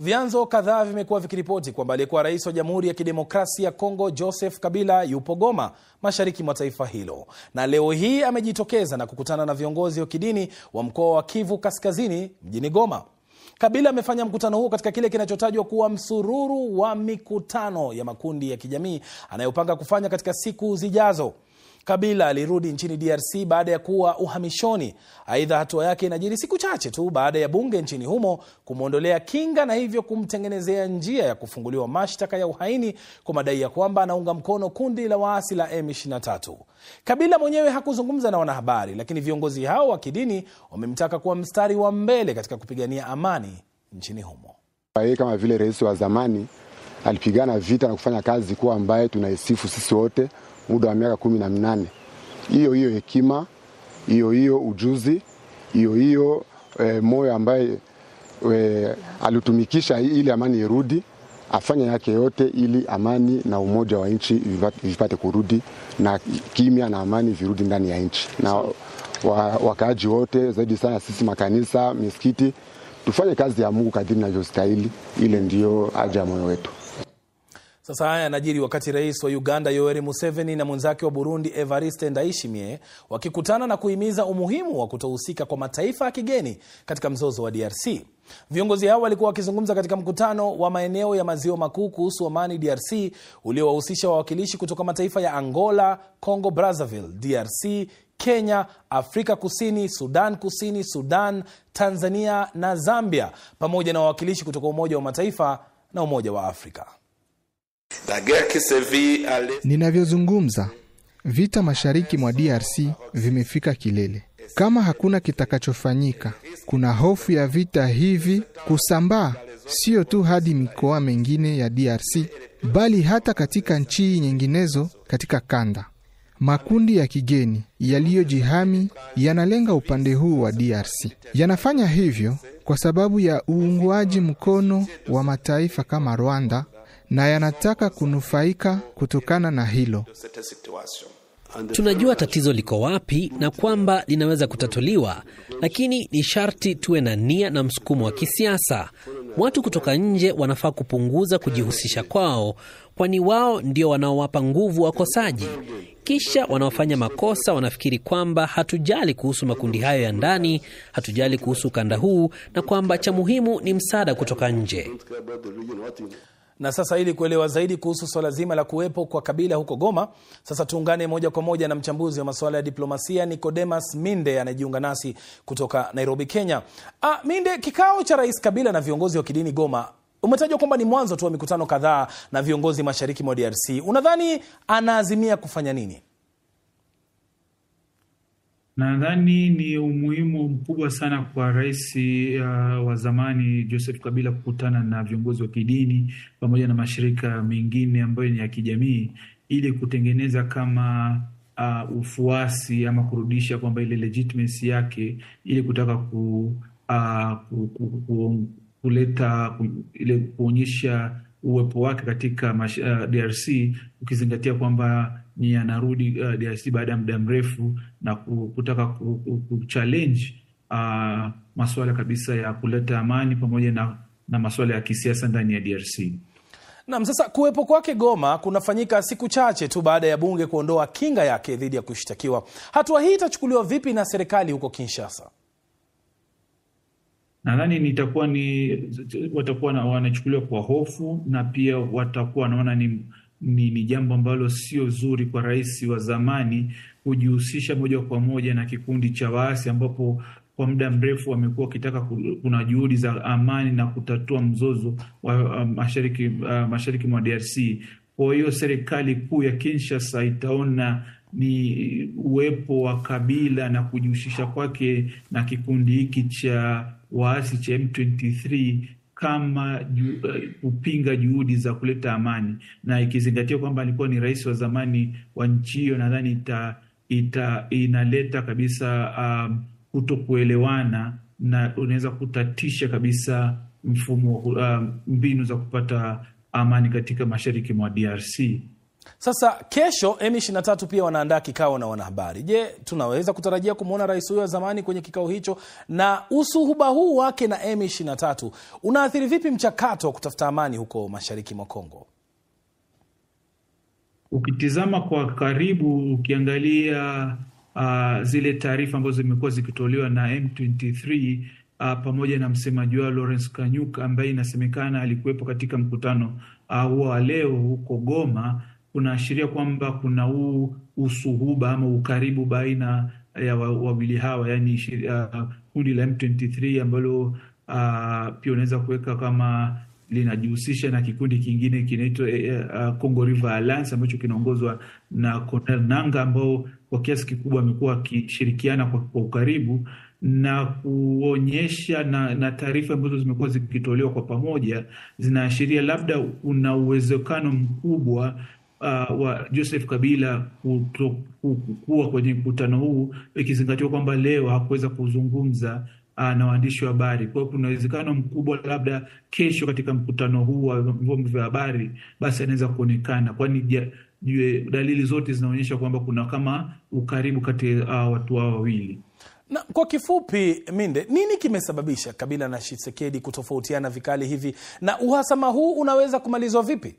Vyanzo kadhaa vimekuwa vikiripoti kwamba aliyekuwa rais wa Jamhuri ya Kidemokrasia ya Kongo Joseph Kabila yupo Goma, mashariki mwa taifa hilo. Na leo hii amejitokeza na kukutana na viongozi wa kidini wa mkoa wa Kivu Kaskazini mjini Goma. Kabila amefanya mkutano huo katika kile kinachotajwa kuwa msururu wa mikutano ya makundi ya kijamii anayopanga kufanya katika siku zijazo. Kabila alirudi nchini DRC baada ya kuwa uhamishoni. Aidha, hatua yake inajiri siku chache tu baada ya bunge nchini humo kumwondolea kinga na hivyo kumtengenezea njia ya kufunguliwa mashtaka ya uhaini kwa madai ya kwamba anaunga mkono kundi la waasi la M23. Kabila mwenyewe hakuzungumza na wanahabari, lakini viongozi hao wa kidini wamemtaka kuwa mstari wa mbele katika kupigania amani nchini humo. Yeye kama vile rais wa zamani alipigana vita na kufanya kazi kuwa ambaye tunaisifu sisi wote muda wa miaka 18. Hiyo hekima, hiyo ujuzi, hiyo moyo ambaye alitumikisha ili amani irudi, afanye yake yote ili amani na umoja wa nchi vipate kurudi na kimya na amani virudi ndani ya nchi. Na wakaaji wote, zaidi sana sisi makanisa, misikiti, tufanye kazi ya Mungu kadiri inavyostahili. Ile ndio haja ya moyo wetu. Sasa haya yanajiri wakati rais wa Uganda Yoweri Museveni na mwenzake wa Burundi Evariste Ndayishimiye wakikutana na kuhimiza umuhimu wa kutohusika kwa mataifa ya kigeni katika mzozo wa DRC. Viongozi hao walikuwa wakizungumza katika mkutano wa maeneo ya maziwa makuu kuhusu amani DRC uliowahusisha wawakilishi kutoka mataifa ya Angola, Congo Brazzaville, DRC, Kenya, Afrika Kusini, Sudan Kusini, Sudan, Tanzania na Zambia, pamoja na wawakilishi kutoka Umoja wa Mataifa na Umoja wa Afrika. Ninavyozungumza, vita mashariki mwa DRC vimefika kilele. Kama hakuna kitakachofanyika, kuna hofu ya vita hivi kusambaa sio tu hadi mikoa mengine ya DRC, bali hata katika nchi nyinginezo katika kanda. Makundi ya kigeni yaliyojihami yanalenga upande huu wa DRC. Yanafanya hivyo kwa sababu ya uungwaji mkono wa mataifa kama Rwanda, na yanataka kunufaika kutokana na hilo. Tunajua tatizo liko wapi na kwamba linaweza kutatuliwa, lakini ni sharti tuwe na nia na msukumo wa kisiasa. Watu kutoka nje wanafaa kupunguza kujihusisha kwao, kwani wao ndio wanaowapa nguvu wakosaji. Kisha wanaofanya makosa wanafikiri kwamba hatujali kuhusu makundi hayo ya ndani, hatujali kuhusu ukanda huu, na kwamba cha muhimu ni msaada kutoka nje. Na sasa ili kuelewa zaidi kuhusu swala zima la kuwepo kwa Kabila huko Goma, sasa tuungane moja kwa moja na mchambuzi wa masuala ya diplomasia Nicodemus Minde anayejiunga nasi kutoka Nairobi, Kenya. Minde, kikao cha Rais Kabila na viongozi wa kidini Goma umetajwa kwamba ni mwanzo tu wa mikutano kadhaa na viongozi mashariki mwa DRC. Unadhani anaazimia kufanya nini? Nadhani ni umuhimu mkubwa sana kwa rais wa zamani Joseph Kabila kukutana na viongozi wa kidini pamoja na mashirika mengine ambayo ni ya kijamii ili kutengeneza kama ufuasi ama kurudisha kwamba ile legitimacy yake, ili kutaka kuleta ile kuonyesha uwepo wake katika DRC, ukizingatia kwamba ni anarudi DRC baada ya muda mrefu na kutaka kuchallenge masuala kabisa ya kuleta amani pamoja na masuala ya kisiasa ndani ya DRC. Na sasa kuwepo kwake Goma kunafanyika siku chache tu baada ya bunge kuondoa kinga yake dhidi ya kushtakiwa. Hatua hii itachukuliwa vipi na serikali huko Kinshasa? Nadhani watakuwa wanachukuliwa kwa hofu, na pia watakuwa wanaona ni jambo ambalo sio zuri kwa rais wa zamani kujihusisha moja kwa moja na kikundi cha waasi ambapo kwa muda mrefu wamekuwa wakitaka kuna juhudi za amani na kutatua mzozo wa mashariki mwa DRC. Kwa hiyo serikali kuu ya Kinshasa itaona ni uwepo wa Kabila na kujihusisha kwake na kikundi hiki cha waasi cha M23 kama kupinga juhudi za kuleta amani, na ikizingatia kwamba alikuwa ni rais wa zamani wa nchi hiyo, nadhani inaleta kabisa kutokuelewana na unaweza kutatisha kabisa mfumo mbinu za kupata amani katika mashariki mwa DRC. Sasa kesho M23 pia wanaandaa kikao na wanahabari. Je, tunaweza kutarajia kumuona rais huyo wa zamani kwenye kikao hicho? Na usuhuba huu wake na M23 unaathiri vipi mchakato wa kutafuta amani huko mashariki mwa Kongo? Ukitizama kwa karibu, ukiangalia zile taarifa ambazo zimekuwa zikitolewa na M23 pamoja na msemaji wao Lawrence Kanyuka ambaye inasemekana alikuwepo katika mkutano huo wa leo huko Goma, unaashiria kwamba kuna huu usuhuba ama ukaribu baina ya wawili hawa, yani kundi la M23 ambalo pia unaweza kuweka kama linajihusisha na kikundi kingine kinaitwa Congo River Alliance ambacho kinaongozwa na Colonel Nanga, ambao kwa kiasi kikubwa wamekuwa wakishirikiana kwa ukaribu, na kuonyesha na taarifa ambazo zimekuwa zikitolewa kwa pamoja zinaashiria labda kuna uwezekano mkubwa wa Joseph Kabila kuwa kwenye mkutano huu, ikizingatiwa kwamba leo hakuweza kuzungumza na waandishi wa habari. Kwa hiyo kuna uwezekano mkubwa labda kesho katika mkutano huu wa vyombo vya habari basi anaweza kuonekana, kwani dalili zote zinaonyesha kwamba kuna kama ukaribu kati ya watu hao wawili. Na kwa kifupi, Minde, nini kimesababisha Kabila na Tshisekedi kutofautiana vikali hivi, na uhasama huu unaweza kumalizwa vipi?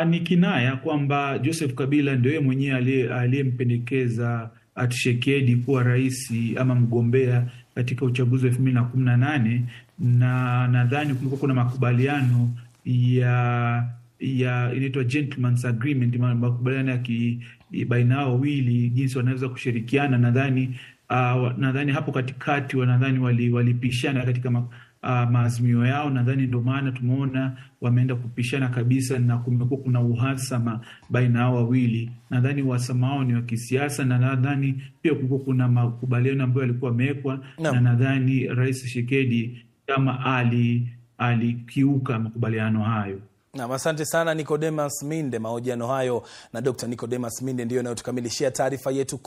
Ni kinaya kwamba Joseph Kabila ndio yeye mwenyewe aliyempendekeza Tshisekedi kuwa rais ama mgombea katika uchaguzi wa 2018, na nadhani kulikuwa kuna makubaliano ya inaitwa gentleman's agreement, makubaliano ya baina yao wawili jinsi wanaweza kushirikiana. Nadhani hapo katikati walipishana katika maazimio yao. Nadhani ndio maana tumeona wameenda kupishana kabisa na kumekuwa kuna uhasama baina yao wawili. Nadhani uhasama wao ni wa kisiasa, na nadhani pia kulikuwa kuna makubaliano ambayo yalikuwa yamewekwa na nadhani Rais Tshisekedi kama alikiuka makubaliano hayo. Na asante sana Nicodemus Minde. Mahojiano hayo na Dr. Nicodemus Minde ndio yanayotukamilishia taarifa yetu.